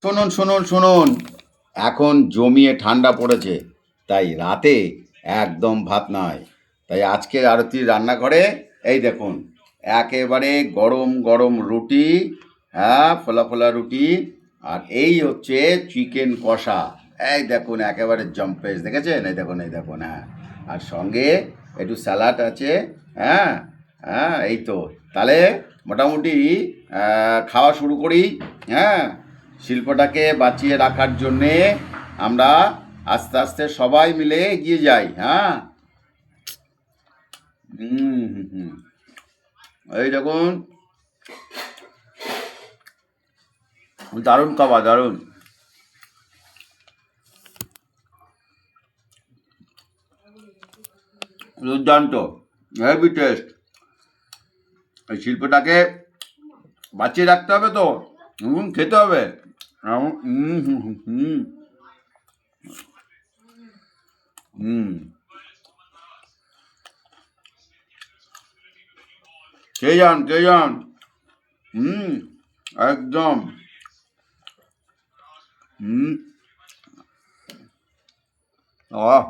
শুনুন শুনুন শুনুন, এখন জমিয়ে ঠান্ডা পড়েছে, তাই রাতে একদম ভাত নয়। তাই আজকের আরতির রান্নাঘরে এই দেখুন, একেবারে গরম গরম রুটি, হ্যাঁ, ফোলা ফোলা রুটি, আর এই হচ্ছে চিকেন কষা। এই দেখুন একেবারে জম্পেস, দেখেছেন? এই দেখুন এই দেখুন, হ্যাঁ। আর সঙ্গে একটু স্যালাড আছে, হ্যাঁ। হ্যাঁ, এই তো। তাহলে মোটামুটি খাওয়া শুরু করি, হ্যাঁ। শিল্পটাকে বাঁচিয়ে রাখার জন্যে আমরা আস্তে আস্তে সবাই মিলে এগিয়ে যাই, হ্যাঁ। হুম হুম হুম। এই দেখুন, দারুণ খাবার, দারুণ, দুর্দান্ত, হেভি টেস্ট। এই শিল্পটাকে বাঁচিয়ে রাখতে হবে তো, খেতে হবে। হুম হুম হুম হুম হুম। খেয়ে যান, খেয়ে যান। হুম, একদম। হুম, আহ